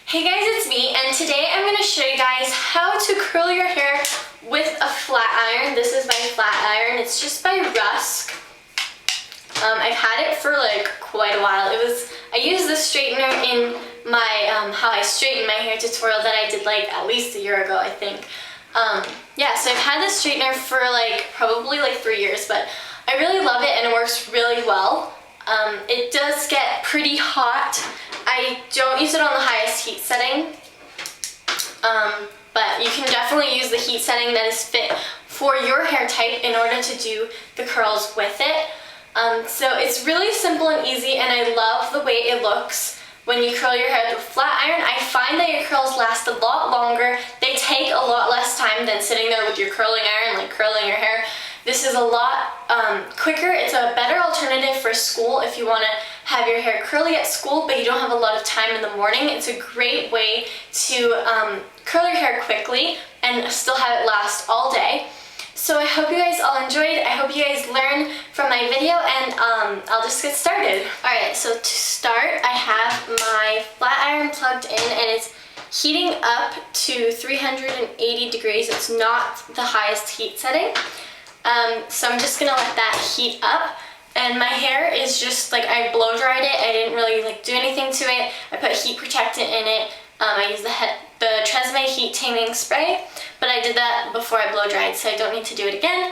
Hey guys, it's me, and today I'm going to show you guys how to curl your hair with a flat iron. This is my flat iron. It's just by Rusk. I've had it for like quite a while. I used this straightener in my how I straighten my hair tutorial that I did like at least a year ago, I think. Yeah, so I've had this straightener for probably 3 years, but I really love it and it works really well. It does get pretty hot. I don't use it on the highest heat setting, but you can definitely use the heat setting that is fit for your hair type in order to do the curls with it. So it's really simple and easy, and I love the way it looks when you curl your hair with a flat iron. I find that your curls last a lot longer. They take a lot less time than sitting there with your curling iron, like curling your hair. This is a lot quicker. It's a better alternative for school if you want to have your hair curly at school but you don't have a lot of time in the morning. It's a great way to curl your hair quickly and still have it last all day. So I hope you guys all enjoyed. I hope you guys learned from my video, and I'll just get started. Alright, so to start, I have my flat iron plugged in and it's heating up to 380 degrees. It's not the highest heat setting. So I'm just gonna let that heat up, and my hair is just I blow dried it. I didn't really do anything to it. I put heat protectant in it. I used the transmat heat taming spray, but I did that before I blow dried, so I don't need to do it again.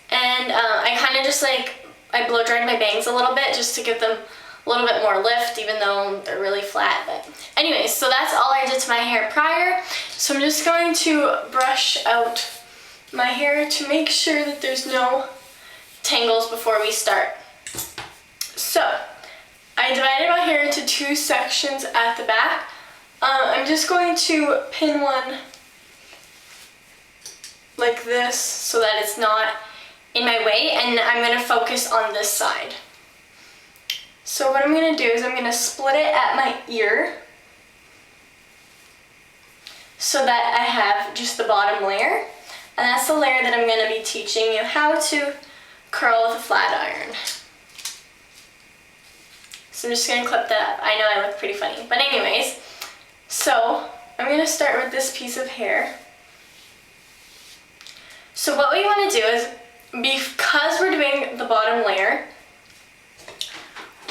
And I kind of just I blow dried my bangs a little bit just to give them a little bit more lift, even though they're really flat. But anyways, so that's all I did to my hair prior. So I'm just going to brush out my hair to make sure that there's no tangles before we start. So I divided my hair into two sections at the back. I'm just going to pin one like this so that it's not in my way, and I'm going to focus on this side. So what I'm going to do is I'm going to split it at my ear so that I have just the bottom layer. And that's the layer that I'm going to be teaching you how to curl with a flat iron. So I'm just going to clip that up. I know I look pretty funny. But anyways, so I'm going to start with this piece of hair. So what we want to do is, because we're doing the bottom layer,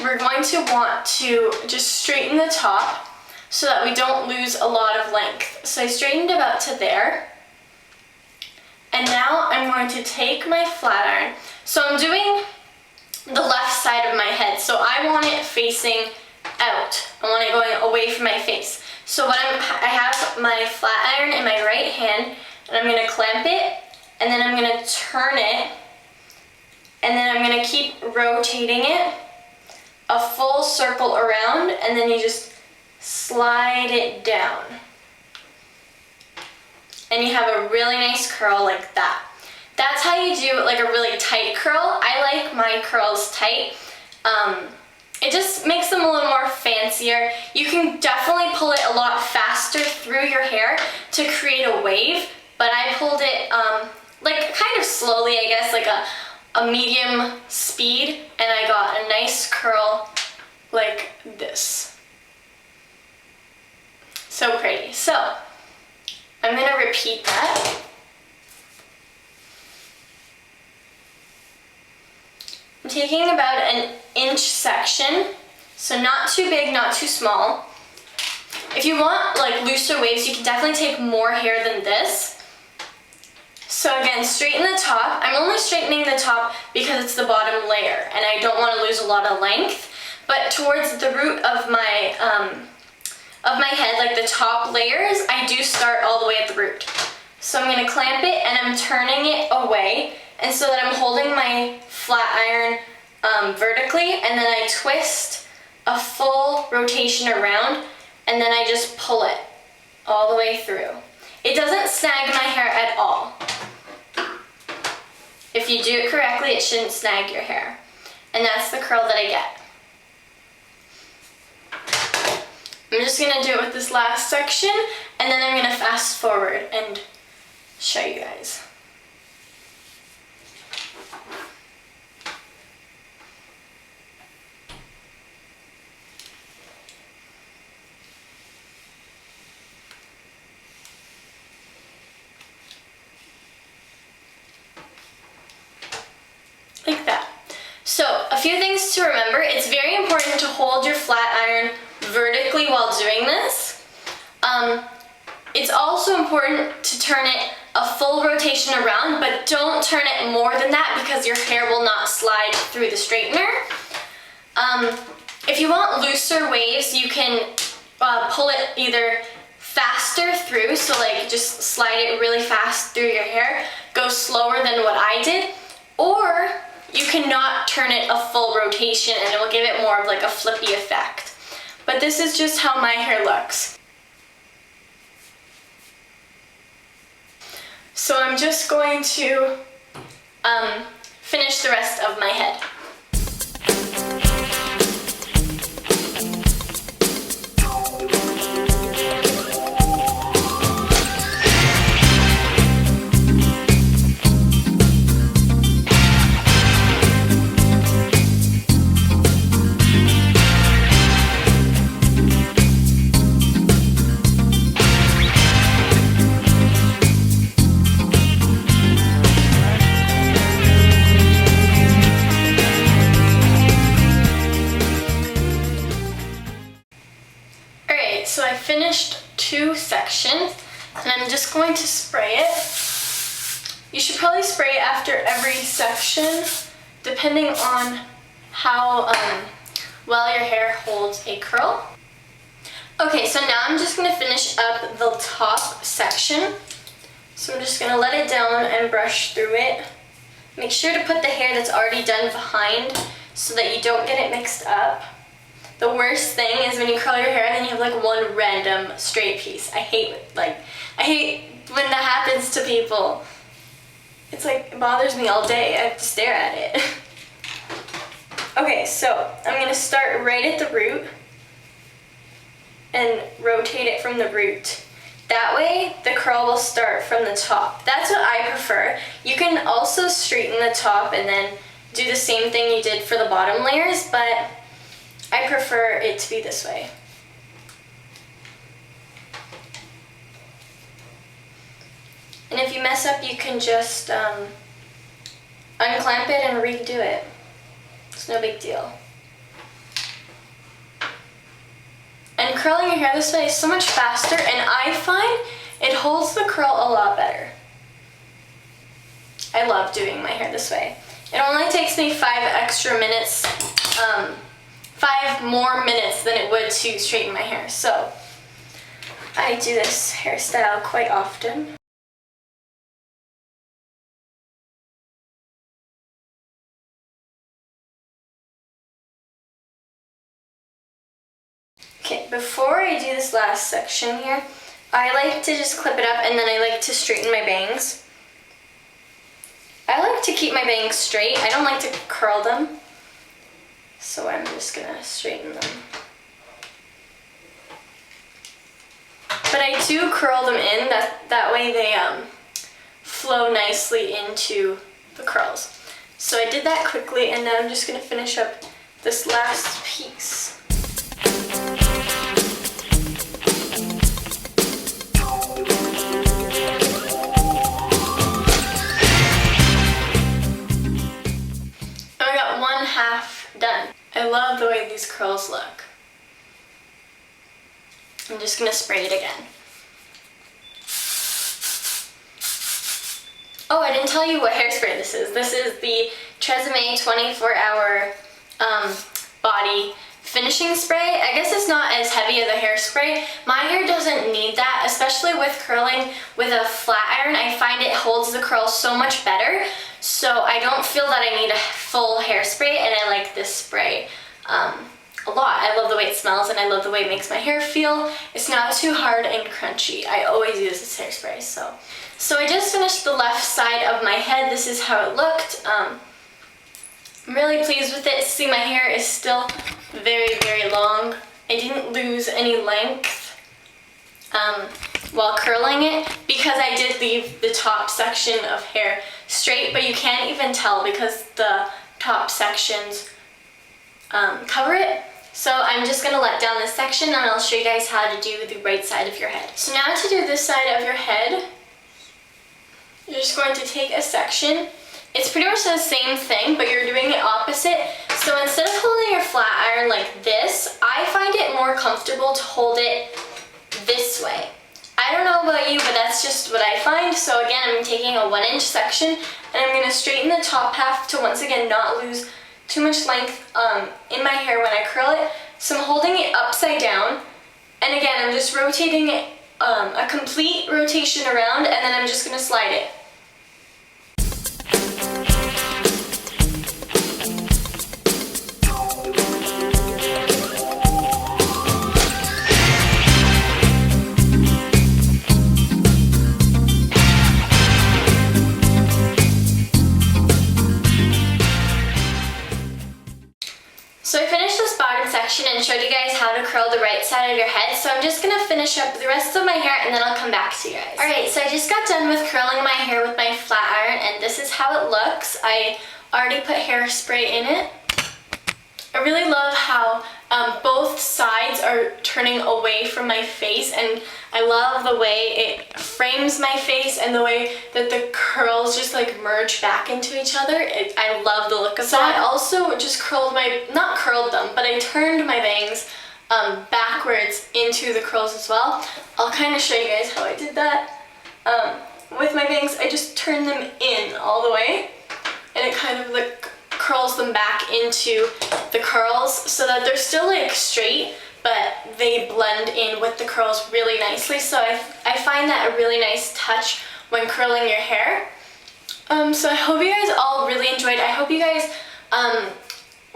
we're going to want to just straighten the top so that we don't lose a lot of length. So I straightened about to there. And now I'm going to take my flat iron. So I'm doing the left side of my head. So I want it facing out. I want it going away from my face. So I have my flat iron in my right hand, and I'm going to clamp it, and then I'm going to turn it, and then I'm going to keep rotating it a full circle around, and then you just slide it down. And you have a really nice curl like that. That's how you do a really tight curl. I like my curls tight. It just makes them a little more fancier. You can definitely pull it a lot faster through your hair to create a wave, but I pulled it kind of slowly, I guess, a medium speed, and I got a nice curl like this. So pretty. So I'm going to repeat that. I'm taking about an inch section, so not too big, not too small. If you want looser waves, you can definitely take more hair than this. So again, straighten the top. I'm only straightening the top because it's the bottom layer and I don't want to lose a lot of length, but towards the root of my head, the top layers, I do start all the way at the root. So I'm going to clamp it and I'm turning it away, and so that I'm holding my flat iron vertically, and then I twist a full rotation around, and then I just pull it all the way through. It doesn't snag my hair at all. If you do it correctly, it shouldn't snag your hair. And that's the curl that I get. I'm just going to do it with this last section, and then I'm going to fast forward and show you guys. few things to remember. It's very important to hold your flat iron vertically while doing this. It's also important to turn it a full rotation around, but don't turn it more than that because your hair will not slide through the straightener. If you want looser waves, you can pull it either faster through, so like just slide it really fast through your hair, go slower than what I did, or you can not turn it a full rotation and it will give it more of like a flippy effect. But this is just how my hair looks. So I'm just going to finish the rest of my head. So I finished 2 sections and I'm just going to spray it. You should probably spray it after every section depending on how well your hair holds a curl. Okay, so now I'm just going to finish up the top section. So I'm just going to let it down and brush through it. Make sure to put the hair that's already done behind so that you don't get it mixed up. The worst thing is when you curl your hair and then you have like one random straight piece. I hate when that happens to people. It's like, it bothers me all day. I have to stare at it. Okay, so I'm going to start right at the root and rotate it from the root. That way the curl will start from the top. That's what I prefer. You can also straighten the top and then do the same thing you did for the bottom layers, but I prefer it to be this way. And if you mess up, you can just unclamp it and redo it. It's no big deal. And curling your hair this way is so much faster, and I find it holds the curl a lot better. I love doing my hair this way. It only takes me 5 extra minutes, 5 more minutes than it would to straighten my hair. So I do this hairstyle quite often. Okay, before I do this last section here, I like to just clip it up and then I like to straighten my bangs. I like to keep my bangs straight. I don't like to curl them. So I'm just gonna straighten them. But I do curl them in, that way they flow nicely into the curls. So I did that quickly, and now I'm just gonna finish up this last piece. I got 1/2 done. I love the way these curls look. I'm just gonna spray it again. Oh, I didn't tell you what hairspray this is. This is the Tresemme 24-hour body finishing spray. I guess it's not as heavy as a hairspray. My hair doesn't need that, especially with curling with a flat iron. I find it holds the curl so much better, so I don't feel that I need a full hairspray, and I like this spray a lot. I love the way it smells, and I love the way it makes my hair feel. It's not too hard and crunchy. I always use this hairspray. So I just finished the left side of my head. This is how it looked. I'm really pleased with it. See, my hair is still very, very long. I didn't lose any length while curling it because I did leave the top section of hair straight, but you can't even tell because the top sections cover it. So I'm just gonna let down this section and I'll show you guys how to do the right side of your head. So now to do this side of your head, you're just going to take a section. It's pretty much the same thing, but you're doing it opposite. So instead of holding your flat iron like this, I find it more comfortable to hold it this way. I don't know about you, but that's just what I find. So again, I'm taking a 1-inch section and I'm going to straighten the top half to once again not lose too much length in my hair when I curl it. So I'm holding it upside down, and again, I'm just rotating it a complete rotation around, and then I'm just going to slide it. So I finished this bottom section and showed you guys how to curl the right side of your head. So I'm just gonna finish up the rest of my hair and then I'll come back to you guys. Alright, so I just got done with curling my hair with my flat iron and this is how it looks. I already put hairspray in it. I really love how both sides are turning away from my face, and I love the way it frames my face and the way that the curls just like merge back into each other. I love the look of that. I also just curled not curled them, but I turned my bangs backwards into the curls as well. I'll kind of show you guys how I did that. With my bangs, I just turned them in all the way, and it kind of like curls them back into the curls so that they're still like straight, but they blend in with the curls really nicely. So I find that a really nice touch when curling your hair. So I hope you guys all really enjoyed. I hope you guys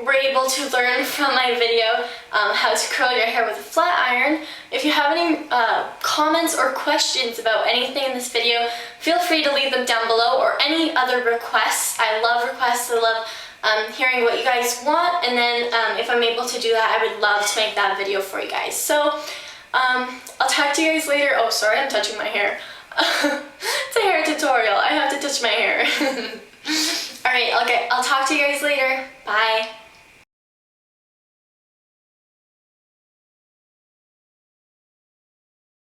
were able to learn from my video how to curl your hair with a flat iron. If you have any comments or questions about anything in this video, feel free to leave them down below, or any other requests. I love requests. I love hearing what you guys want, and then if I'm able to do that, I would love to make that video for you guys. So I'll talk to you guys later. Oh, sorry, I'm touching my hair. It's a hair tutorial. I have to touch my hair. Alright, I'll talk to you guys later. Bye.